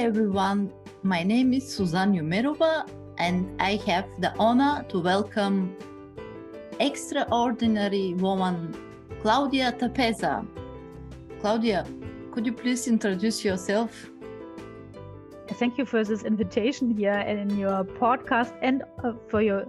everyone, my name is Suzan and I have the honor to welcome extraordinary woman Claudia Tappeser. Claudia, could you please introduce yourself? Thank you for this invitation here in your podcast and for your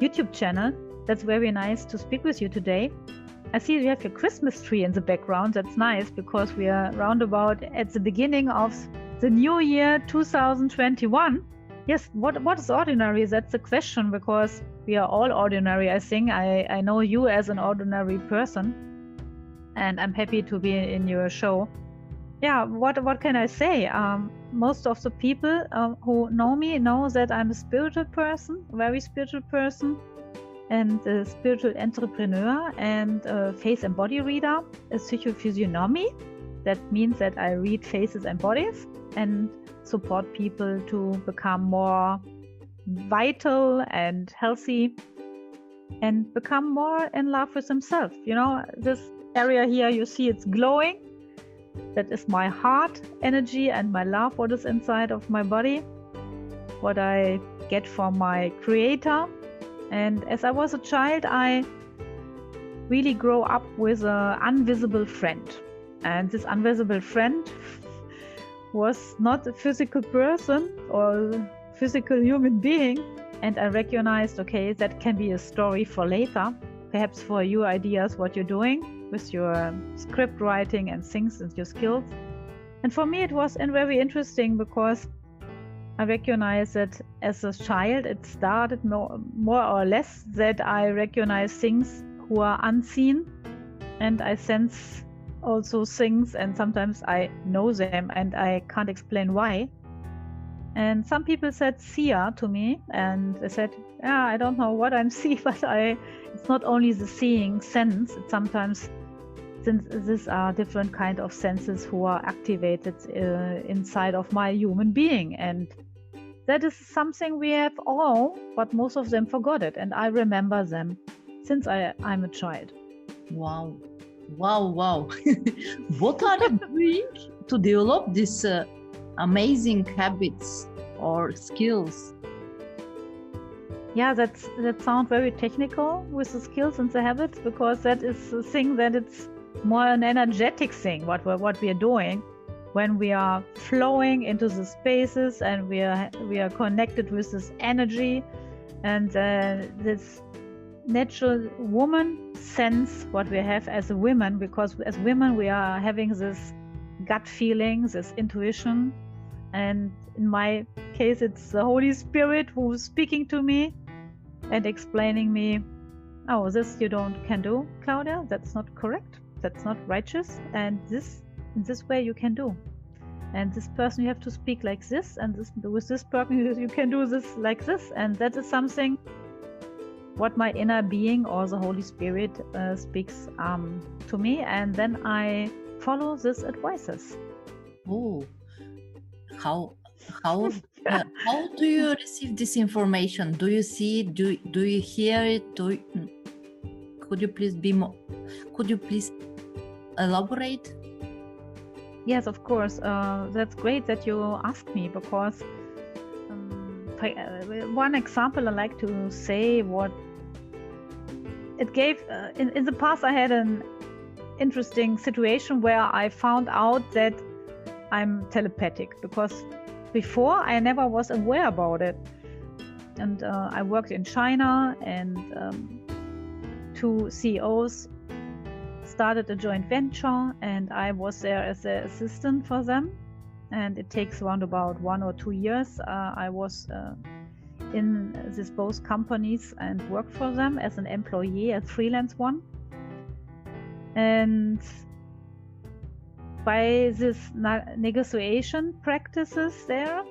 YouTube channel. That's very nice to speak with you today. I see you have your Christmas tree in the background. That's nice because we are roundabout at the beginning of the new year 2021. Yes, what is ordinary? That's the question, because we are all ordinary. I think I know you as an ordinary person, and I'm happy to be in your show. Yeah, what can I say? Most of the people who know me know that I'm a spiritual person, very spiritual person, and a spiritual entrepreneur and a face and body reader, a psychophysiognomy. That means that I read faces and bodies and support people to become more vital and healthy and become more in love with themselves. You know, this area here, you see it's glowing. That is my heart energy and my love, what is inside of my body, what I get from my creator. And as I was a child, I really grew up with an invisible friend. And this invisible friend was not a physical person or physical human being. And I recognized, okay, that can be a story for later, perhaps for your ideas, what you're doing with your script writing and things and your skills. And for me, it was very interesting because I recognized that as a child, it started more or less that I recognize things who are unseen, and I sense also things, and sometimes I know them and I can't explain why. And some people said seer to me, and I said, yeah, I don't know what I'm seeing, but it's not only the seeing sense, it's sometimes, since these are different kind of senses who are activated inside of my human being. And that is something we have all, but most of them forgot it. And I remember them since I'm a child. Wow. What are you doing to develop these amazing habits or skills? Yeah, that sounds very technical with the skills and the habits, because that is the thing that it's more an energetic thing, what we are doing when we are flowing into the spaces and we are connected with this energy and this natural woman sense what we have as a woman, because as women we are having this gut feeling, this intuition, and in my case it's the Holy Spirit who's speaking to me and explaining me, oh, this you can do, Claudia, that's not correct, that's not righteous, and in this way you can do, and this person you have to speak like this, and with this person you can do this like this. And that is something what my inner being or the Holy Spirit speaks to me, and then I follow these advices. Oh, how do you receive this information? Do you see it? Do you hear it? Could you please elaborate? Yes, of course. That's great that you asked me, because one example I like to say what it gave. In the past, I had an interesting situation where I found out that I'm telepathic, because before I never was aware about it. And I worked in China, and two CEOs started a joint venture, and I was there as an assistant for them. And it takes around about 1 or 2 years. I was in these both companies and worked for them as an employee, a freelance one. And by this negotiation practices there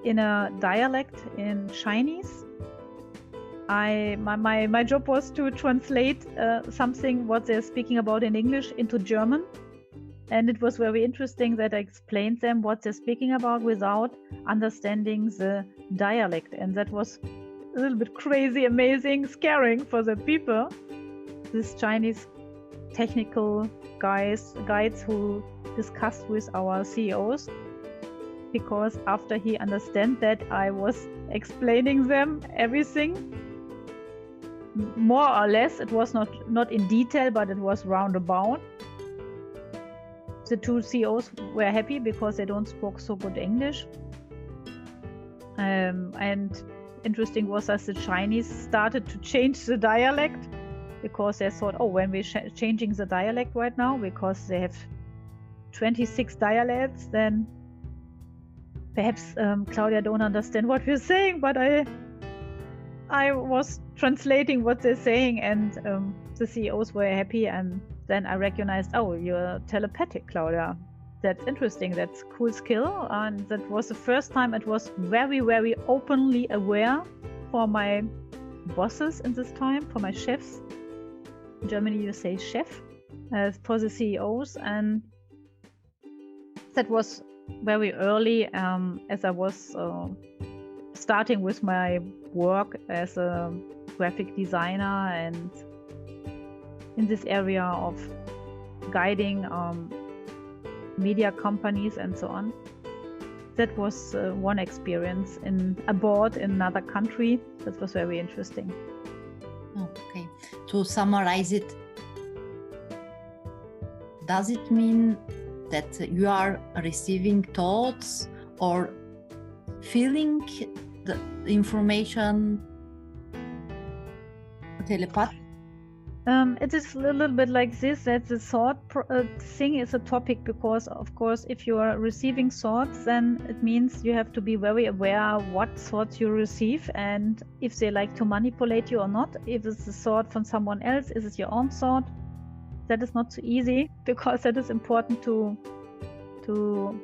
in a dialect in Chinese, my job was to translate something what they're speaking about in English into German. And it was very interesting that I explained them what they're speaking about without understanding the dialect. And that was a little bit crazy, amazing, scaring for the people. This Chinese technical guides who discussed with our CEOs. because after he understand that I was explaining them everything, more or less, it was not in detail, but it was roundabout. The two CEOs were happy because they don't speak so good English. And interesting was that the Chinese started to change the dialect, because they thought, oh, when we're changing the dialect right now, because they have 26 dialects, then perhaps Claudia don't understand what we're saying, but I was translating what they're saying, and the CEOs were happy. And then I recognized, oh, you're telepathic, Claudia. That's interesting. That's a cool skill. And that was the first time it was very, very openly aware for my bosses in this time, for my chefs. In Germany, you say chef, for the CEOs. And that was very early, as I was starting with my work as a graphic designer and in this area of guiding media companies and so on. That was one experience abroad in another country. That was very interesting. Okay. To summarize it, does it mean that you are receiving thoughts or feeling the information telepathy? It is a little bit like this, that the thought thing is a topic, because of course if you are receiving thoughts, then it means you have to be very aware what thoughts you receive and if they like to manipulate you or not. If it's a thought from someone else, is it your own thought? That is not so easy, because that is important to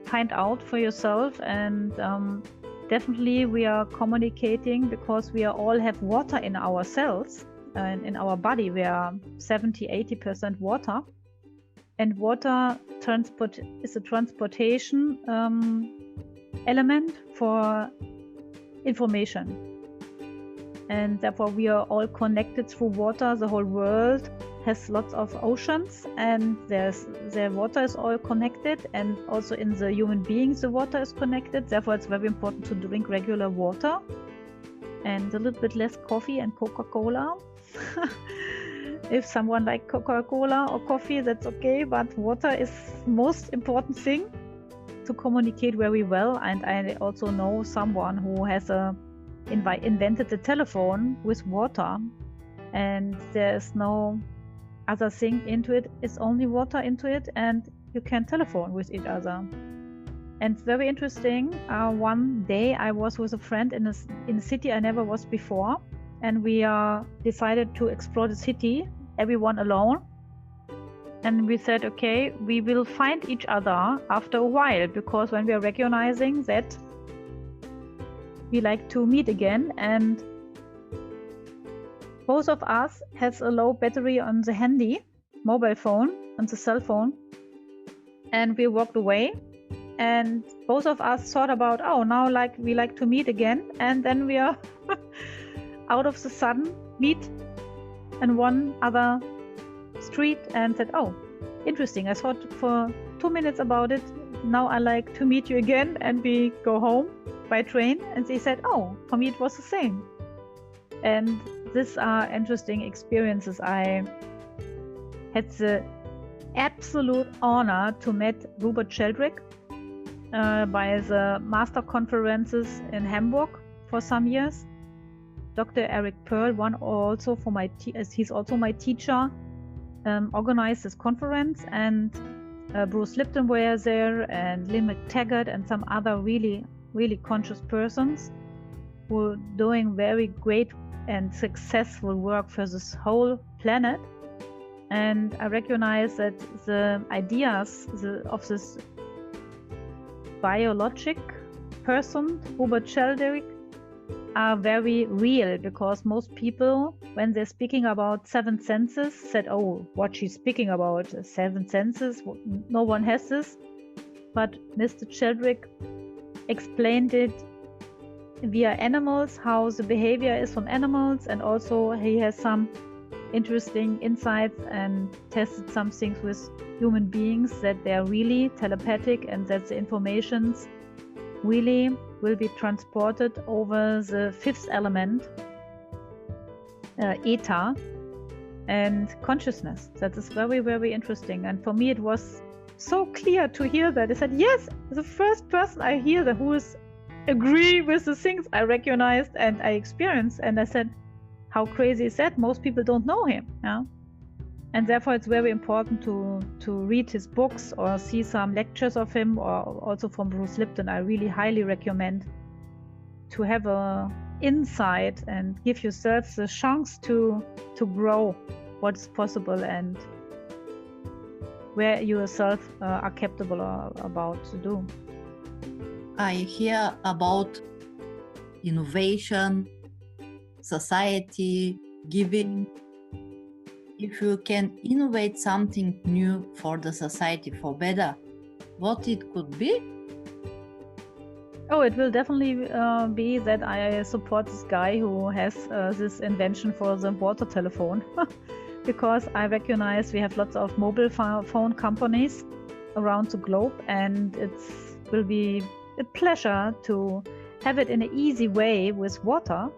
find out for yourself. And definitely we are communicating because we all have water in our cells. And in our body, we are 70-80% water, and water is a transportation element for information, and therefore we are all connected through water. The whole world has lots of oceans, and the water is all connected, and also in the human beings the water is connected. Therefore it's very important to drink regular water and a little bit less coffee and Coca-Cola. If someone likes Coca-Cola or coffee, that's okay, but water is the most important thing to communicate very well. And I also know someone who has invented the telephone with water, and there's no other thing into it. It's only water into it, and you can telephone with each other. And it's very interesting. One day I was with a friend in a city I never was before, and we decided to explore the city, everyone alone. And we said, okay, we will find each other after a while, because when we are recognizing that we like to meet again, and both of us has a low battery on the handy mobile phone, on the cell phone, and we walked away. And both of us thought about, oh, now we like to meet again, and then we are out of the sudden meet in one other street and said, oh, interesting, I thought for 2 minutes about it, now I like to meet you again, and we go home by train. And they said, oh, for me it was the same. And these are interesting experiences. I had the absolute honor to meet Robert Sheldrake by the master conferences in Hamburg for some years. Dr. Eric Pearl, he's also my teacher, organized this conference, and Bruce Lipton were there, and Lynn McTaggart, and some other really, really conscious persons who are doing very great and successful work for this whole planet. And I recognize that the ideas of this biologic person, Robert Sheldrake, are very real, because most people, when they're speaking about 7 senses, said, oh, what she's speaking about, 7 senses, no one has this. But Mr. Sheldrake explained it via animals, how the behavior is from animals, and also he has some interesting insights and tested some things with human beings, that they're really telepathic, and that the informations really will be transported over the fifth element, eta, and consciousness. That is very, very interesting. And for me, it was so clear to hear that. I said, yes, the first person I hear that who is agree with the things I recognized and I experienced. And I said, how crazy is that? Most people don't know him. Yeah? And therefore, it's very important to read his books or see some lectures of him, or also from Bruce Lipton. I really highly recommend to have a insight and give yourself the chance to grow what's possible and where you yourself are capable or about to do. I hear about innovation, society, giving. If you can innovate something new for the society, for better, what it could be? Oh, it will definitely be that I support this guy who has this invention for the water telephone. Because I recognize we have lots of mobile phone companies around the globe, and it will be a pleasure to have it in an easy way with water,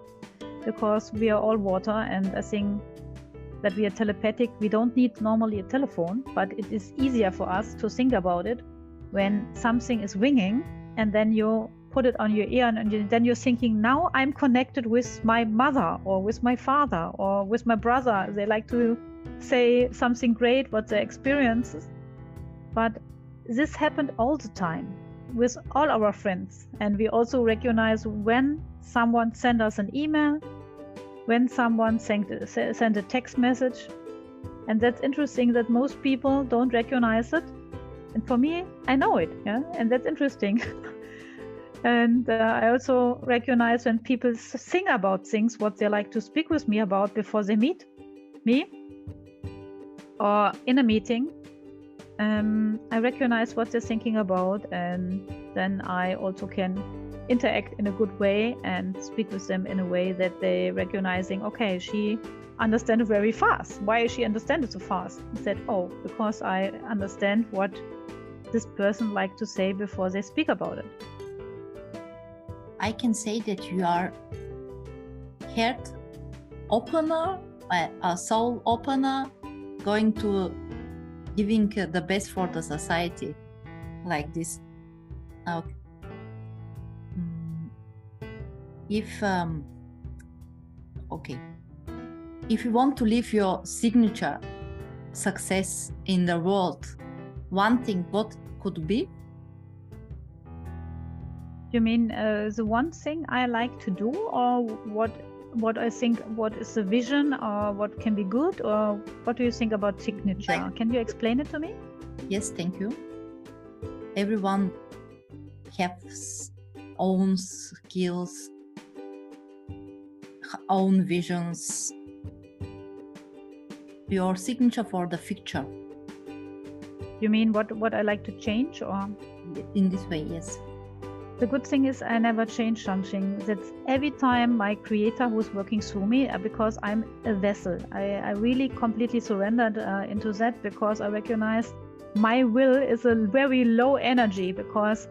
because we are all water, and I think that we are telepathic. We don't need normally a telephone, but it is easier for us to think about it when something is ringing, and then you put it on your ear, and then you're thinking, now I'm connected with my mother or with my father or with my brother. They like to say something great, what their experiences. But this happened all the time with all our friends. And we also recognize when someone sent us an email, when someone sent a text message. And that's interesting that most people don't recognize it. And for me, I know it, yeah, and that's interesting. And I also recognize when people think about things, what they like to speak with me about before they meet me or in a meeting. I recognize what they're thinking about, and then I also can interact in a good way and speak with them in a way that they recognizing, okay, she understands very fast. Why is she understand it so fast? I said, oh, because I understand what this person like to say before they speak about it. I can say that you are heart opener, a soul opener, going to giving the best for the society, like this. Okay. If you want to leave your signature success in the world, one thing, what could be? You mean the one thing I like to do, or what I think, what is the vision, or what can be good, or what do you think about signature? Can you explain it to me? Yes, thank you. Everyone has own skills, own visions. Your signature for the future. You mean what I like to change, or? In this way, yes. The good thing is I never change something. That's every time my creator who's working through me, because I'm a vessel. I really completely surrendered into that, because I recognize my will is a very low energy, because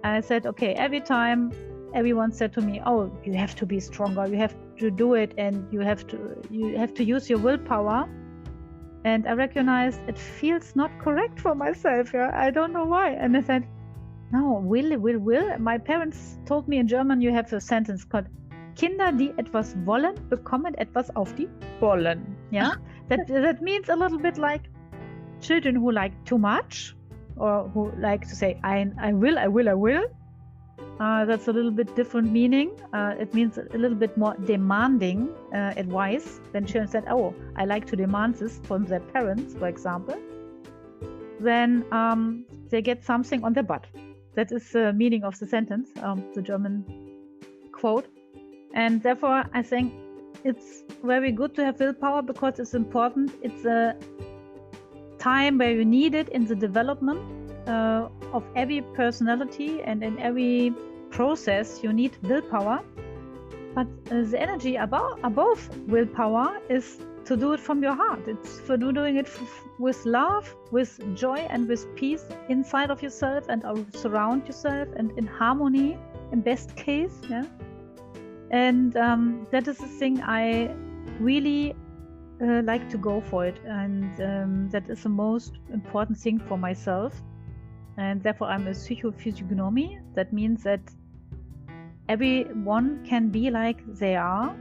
I said, okay, every time everyone said to me, oh, you have to be stronger, you have to do it, and you have to use your willpower. And I recognized it feels not correct for myself. Yeah? I don't know why. And I said, no, will. My parents told me in German, you have a sentence called Kinder, die etwas wollen, bekommen etwas auf die Bollen. Yeah, that means a little bit like children who like too much, or who like to say, I will. That's a little bit different meaning. It means a little bit more demanding advice than children said, oh, I like to demand this from their parents, for example. Then they get something on their butt. That is the meaning of the sentence, the German quote. And therefore, I think it's very good to have willpower, because it's important. It's a time where you need it in the development of every personality, and in every process you need willpower. But the energy above willpower is to do it from your heart. It's for doing it with love, with joy, and with peace inside of yourself and surround yourself and in harmony, in best case. Yeah. And that is the thing I really like to go for it. And that is the most important thing for myself. And therefore I'm a psychophysiognomy. That means that everyone can be like they are.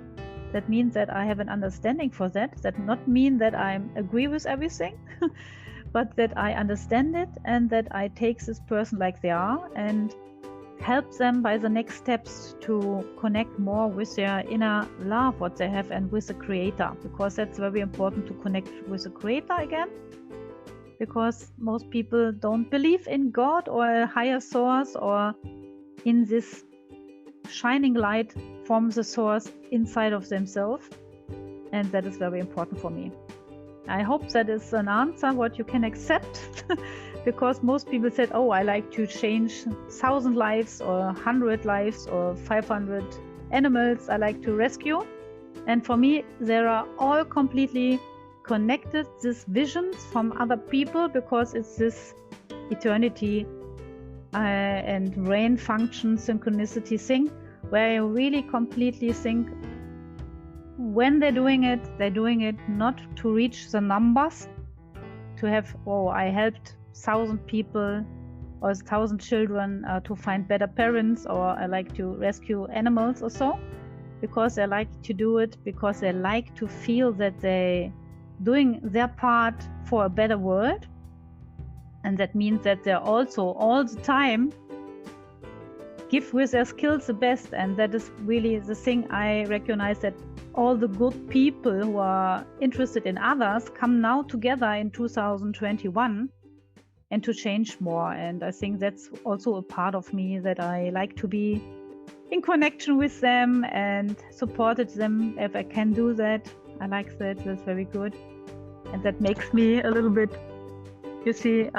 That means that I have an understanding for that. That not mean that I agree with everything, but that I understand it and that I take this person like they are and help them by the next steps to connect more with their inner love, what they have, and with the Creator, because that's very important to connect with the Creator again, because most people don't believe in God or a higher source or in this shining light from the source inside of themselves, and that is very important for me. I hope that is an answer what you can accept because most people said, oh, I like to change 1,000 lives or 100 lives or 500 animals I like to rescue, and for me they are all completely connected, these visions from other people, because it's this eternity and brain function synchronicity thing where I really completely think when they're doing it not to reach the numbers, to have, oh, I helped 1,000 people or 1,000 children to find better parents, or I like to rescue animals or so, because they like to do it, because they like to feel that they doing their part for a better world. And that means that they're also all the time give with their skills the best. And that is really the thing I recognize, that all the good people who are interested in others come now together in 2021 and to change more. And I think that's also a part of me, that I like to be in connection with them and supported them if I can do that. I like that. That's very good. And that makes me a little bit, you see,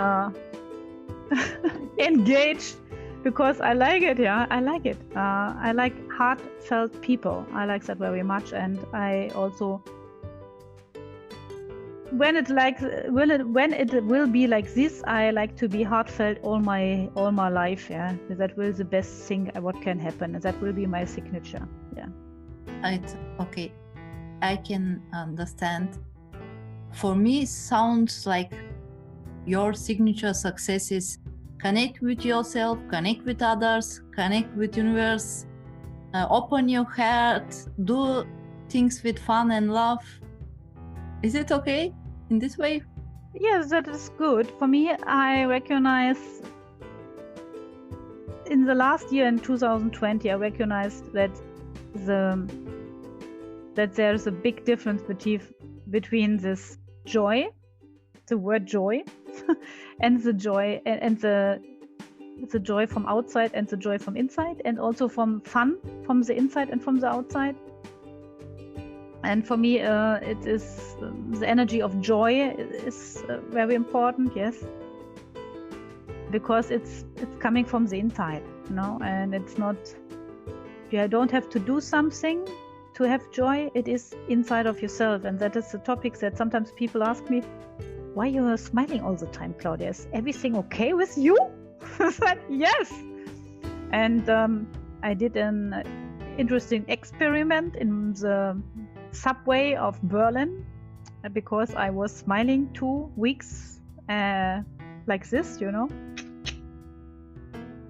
engaged, because I like it. Yeah, I like it. I like heartfelt people. I like that very much. And I also, when it will be like this, I like to be heartfelt all my life. Yeah, that will be the best thing what can happen. That will be my signature. Yeah. It's okay. I can understand. For me, it sounds like your signature success is connect with yourself, connect with others, connect with universe, open your heart, do things with fun and love. Is it okay in this way? Yes, that is good. For me, I recognize in the last year, in 2020, I recognized that there's a big difference between this joy, the word joy, and the joy and the joy from outside and the joy from inside, and also from fun from the inside and from the outside. And for me, it is the energy of joy is very important. Yes, because it's coming from the inside, you know, and it's not. You don't have to do something to have joy. It is inside of yourself, and that is the topic that sometimes people ask me, why you are smiling all the time, Claudia? Is everything okay with you? I said, yes. And I did an interesting experiment in the subway of Berlin, because I was smiling 2 weeks like this, you know,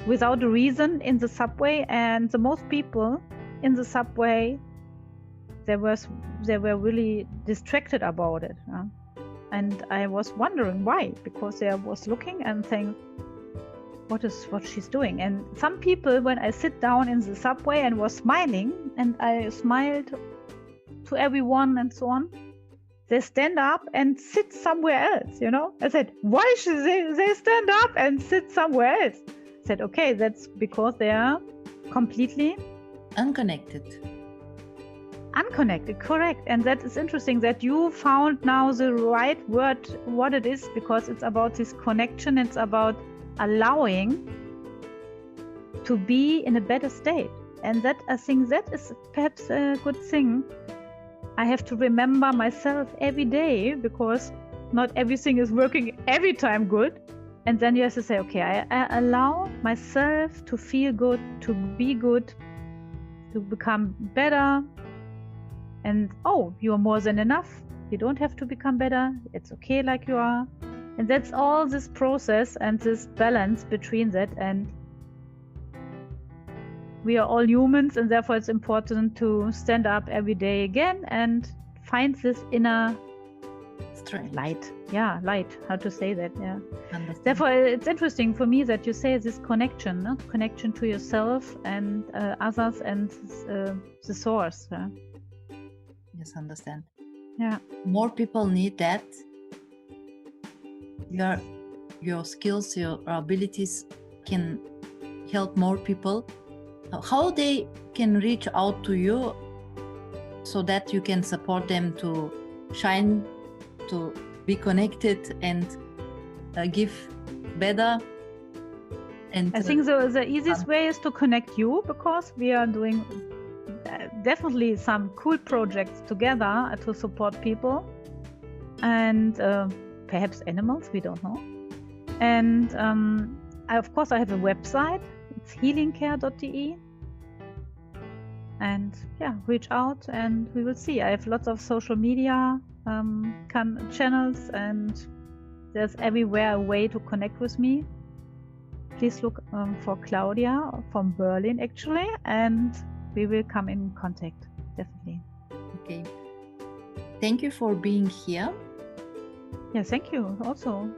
without a reason in the subway. And the most people in the subway, they were really distracted about it. And I was wondering why, because I was looking and saying, what she's doing? And some people, when I sit down in the subway and was smiling, and I smiled to everyone and so on, they stand up and sit somewhere else, you know? I said, why should they stand up and sit somewhere else? I said, okay, that's because they are completely unconnected, correct. And that is interesting that you found now the right word, what it is, because it's about this connection. It's about allowing to be in a better state. And that, I think that is perhaps a good thing I have to remember myself every day, because not everything is working every time good. And then you have to say, okay, I allow myself to feel good, to be good, to become better. And you are more than enough. You don't have to become better. It's okay like you are. And that's all this process and this balance between that. And we are all humans, and therefore it's important to stand up every day again and find this inner Strength. light. Yeah, light. How to say that? Yeah. Understand. Therefore, it's interesting for me that you say this connection, no? Connection to yourself and others and the source. Yeah? Yes, understand. Yeah. More people need that. Your skills, your abilities can help more people. How they can reach out to you so that you can support them to shine, to be connected and give better. And I think the easiest way is to connect you, because we are doing definitely some cool projects together to support people and perhaps animals, we don't know. And of course I have a website, it's healingcare.de. And yeah, reach out and we will see. I have lots of social media channels, and there's everywhere a way to connect with me. Please look for Claudia from Berlin actually, and we will come in contact, definitely. Okay. Thank you for being here. Yeah, thank you also.